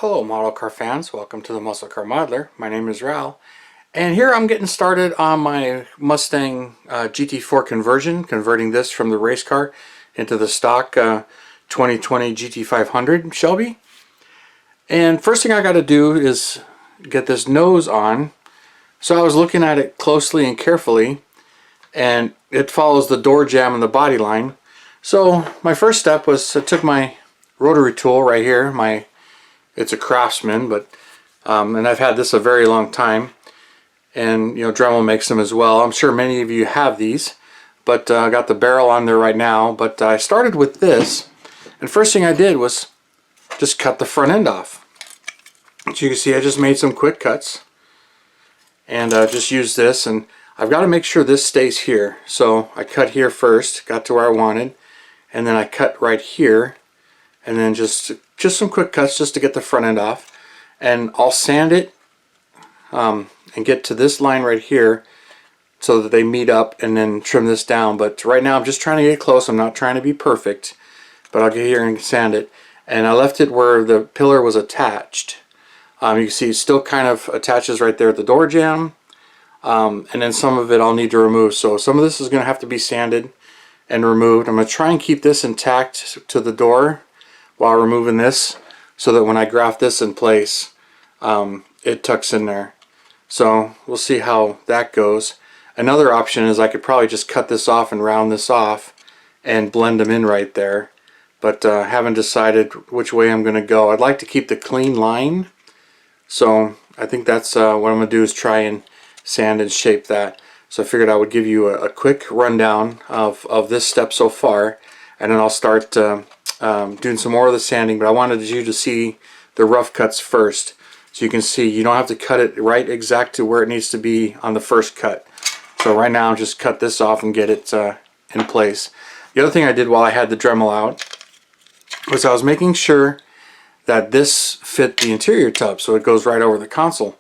Hello model car fans, welcome to the Muscle Car Modeler. My name is Ral, and here I'm getting started on my Mustang GT4 conversion, converting this from the race car into the stock 2020 GT500 Shelby. And first thing I got to do is get this nose on. So I was looking at it closely and carefully, and it follows the door jamb and the body line. So my first step was I took my rotary tool right here, it's a Craftsman, but and I've had this a very long time, and you know, Dremel makes them as well. I'm sure many of you have these, but I got the barrel on there right now. But I started with this, and first thing I did was just cut the front end off. As you can see, I just made some quick cuts, and just use this, and I've got to make sure this stays here. So I cut here first, got to where I wanted, and then I cut right here, and then just some quick cuts just to get the front end off. And I'll sand it and get to this line right here so that they meet up, and then trim this down. But right now I'm just trying to get close. I'm not trying to be perfect, but I'll get here and sand it. And I left it where the pillar was attached. You can see it still kind of attaches right there at the door jamb, and then some of it I'll need to remove. So some of this is going to have to be sanded and removed. I'm going to try and keep this intact to the door while removing this, so that when I graft this in place, it tucks in there. So we'll see how that goes. Another option is I could probably just cut this off and round this off and blend them in right there, but haven't decided which way I'm going to go. I'd like to keep the clean line, so I think that's what I'm going to do, is try and sand and shape that. So I figured I would give you a quick rundown of this step so far, and then I'll start doing some more of the sanding. But I wanted you to see the rough cuts first, so you can see you don't have to cut it right exact to where it needs to be on the first cut. So right now just cut this off and get it in place. The other thing I did while I had the Dremel out was I was making sure that this fit the interior tub, so it goes right over the console,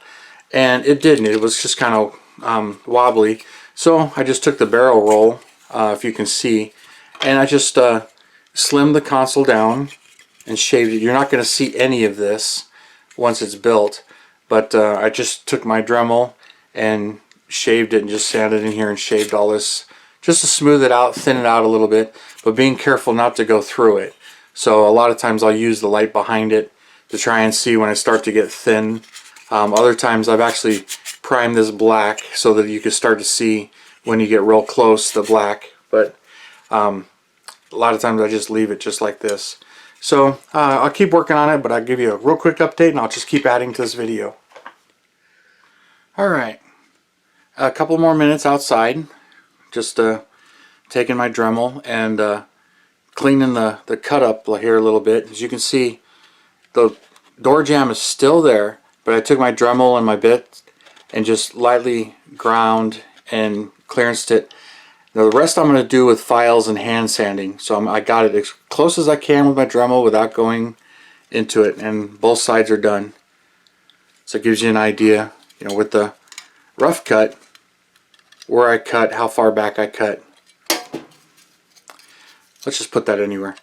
and it didn't. It was just kind of wobbly. So I just took the barrel roll, if you can see, and I just slimmed the console down and shaved it. You're not going to see any of this once it's built, but I just took my Dremel and shaved it and just sanded in here and shaved all this just to smooth it out, thin it out a little bit, but being careful not to go through it. So a lot of times I'll use the light behind it to try and see when I start to get thin. Other times I've actually primed this black so that you can start to see when you get real close the black, but a lot of times I just leave it just like this. So I'll keep working on it, but I'll give you a real quick update, and I'll just keep adding to this video. Alright, a couple more minutes outside, just taking my Dremel and cleaning the cut up here a little bit. As you can see, the door jamb is still there, but I took my Dremel and my bit and just lightly ground and clearanced it. Now the rest I'm going to do with files and hand sanding. So I got it as close as I can with my Dremel without going into it, and both sides are done. So it gives you an idea, you know, with the rough cut, where I cut, how far back I cut. Let's just put that anywhere.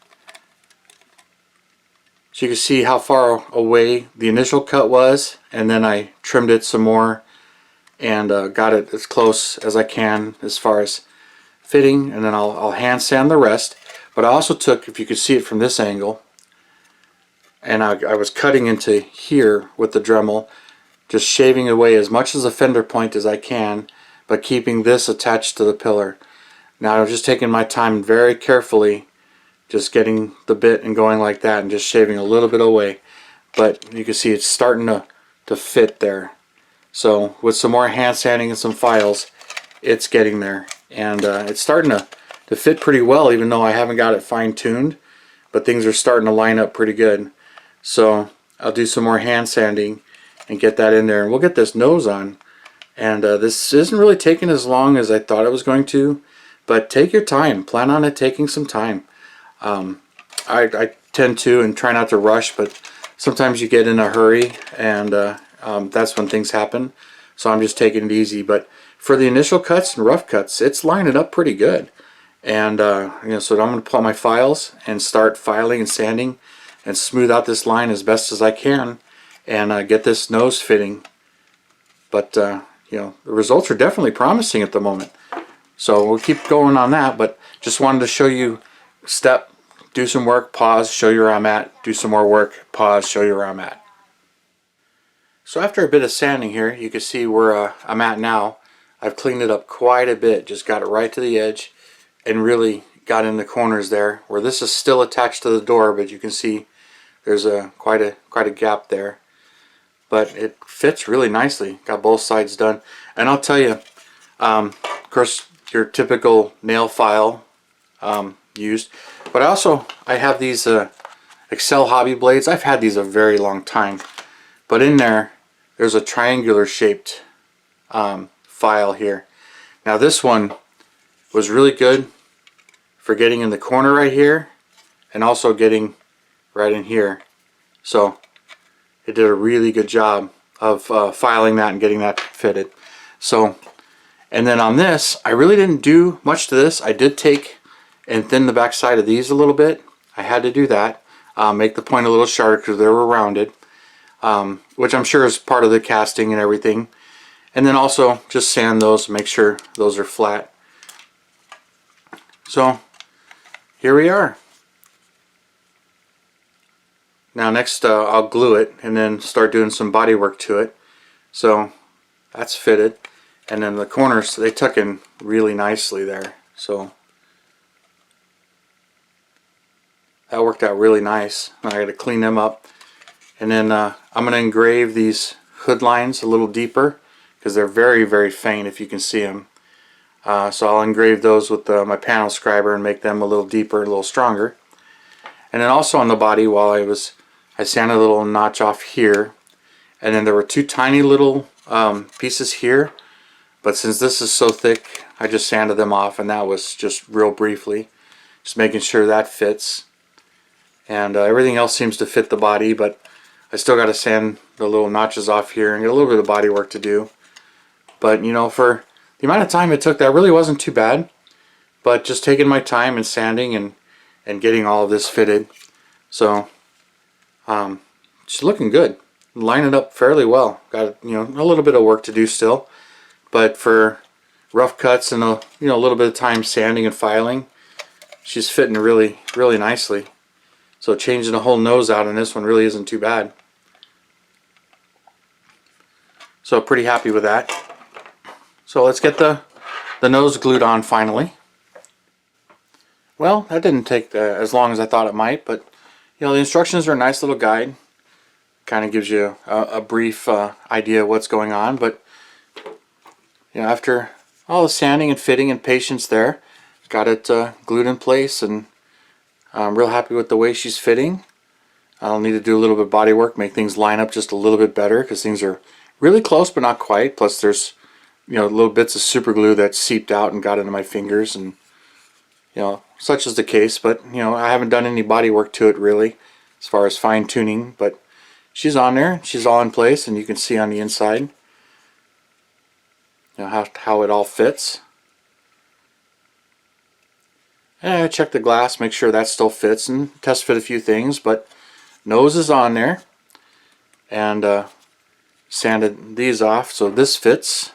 So you can see how far away the initial cut was, and then I trimmed it some more and got it as close as I can as far as fitting, and then I'll hand sand the rest. But I also took, if you could see it from this angle, and I was cutting into here with the Dremel, just shaving away as much as the fender point as I can, but keeping this attached to the pillar. Now I'm just taking my time very carefully, just getting the bit and going like that, and just shaving a little bit away. But you can see it's starting to fit there. So with some more hand sanding and some files, it's getting there. And it's starting to fit pretty well, even though I haven't got it fine-tuned, but things are starting to line up pretty good. So I'll do some more hand sanding and get that in there, and we'll get this nose on. And this isn't really taking as long as I thought it was going to, but take your time. Plan on it taking some time. I tend to, and try not to rush, but sometimes you get in a hurry, and that's when things happen. So I'm just taking it easy. But for the initial cuts and rough cuts, it's lining up pretty good. And you know, so I'm going to pull out my files and start filing and sanding and smooth out this line as best as I can, and get this nose fitting. But you know, the results are definitely promising at the moment. So we'll keep going on that, but just wanted to show you step, do some work, pause, show you where I'm at, do some more work, pause, show you where I'm at. So after a bit of sanding here, you can see where I'm at now. I've cleaned it up quite a bit, just got it right to the edge and really got in the corners there where this is still attached to the door, but you can see there's quite a gap there. But it fits really nicely. Got both sides done. And I'll tell you, of course, your typical nail file used. But I have these Excel hobby blades. I've had these a very long time. But in there's a triangular shaped file here. Now this one was really good for getting in the corner right here and also getting right in here. So it did a really good job of filing that and getting that fitted. So, and then on this, I really didn't do much to this. I did take and thin the back side of these a little bit. I had to do that. Make the point a little sharper because they were rounded, which I'm sure is part of the casting and everything. And then also just sand those to make sure those are flat. So here we are. Now next I'll glue it and then start doing some body work to it. So that's fitted, and then the corners, they tuck in really nicely there. So that worked out really nice. I got to clean them up, and then I'm going to engrave these hood lines a little deeper because they're very, very faint if you can see them. So I'll engrave those with my panel scriber and make them a little deeper, a little stronger. And then also on the body, while I sanded a little notch off here, and then there were two tiny little pieces here, but since this is so thick, I just sanded them off, and that was just real briefly, just making sure that fits. And everything else seems to fit the body, but I still got to sand the little notches off here and get a little bit of body work to do. But you know, for the amount of time it took, that really wasn't too bad. But just taking my time and sanding and getting all of this fitted. So it's looking good. Lining up fairly well. Got, you know, a little bit of work to do still, but for rough cuts and a little bit of time sanding and filing, she's fitting really, really nicely. So changing the whole nose out on this one really isn't too bad. So pretty happy with that. So let's get the nose glued on finally. Well, that didn't take as long as I thought it might, but you know, the instructions are a nice little guide. Kind of gives you a brief idea of what's going on, but you know, after all the sanding and fitting and patience there, got it glued in place, and I'm real happy with the way she's fitting. I'll need to do a little bit of body work, make things line up just a little bit better because things are really close but not quite. Plus there's, you know, little bits of super glue that seeped out and got into my fingers, and you know, such is the case. But you know, I haven't done any body work to it really as far as fine tuning, but she's on there, she's all in place, and you can see on the inside, you know, how it all fits. And I check the glass, make sure that still fits, and test fit a few things, but nose is on there, and sanded these off so this fits.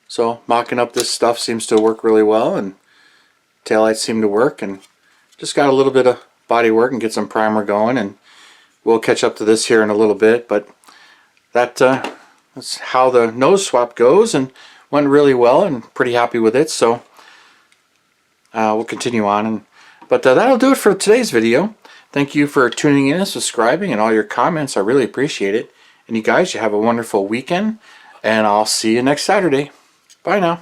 So mocking up this stuff seems to work really well, and taillights seem to work, and just got a little bit of body work and get some primer going, and we'll catch up to this here in a little bit. But that's how the nose swap goes, and went really well, and pretty happy with it. So we'll continue on, but that'll do it for today's video. Thank you for tuning in and subscribing and all your comments. I really appreciate it. And you guys, you have a wonderful weekend, and I'll see you next Saturday. Bye now.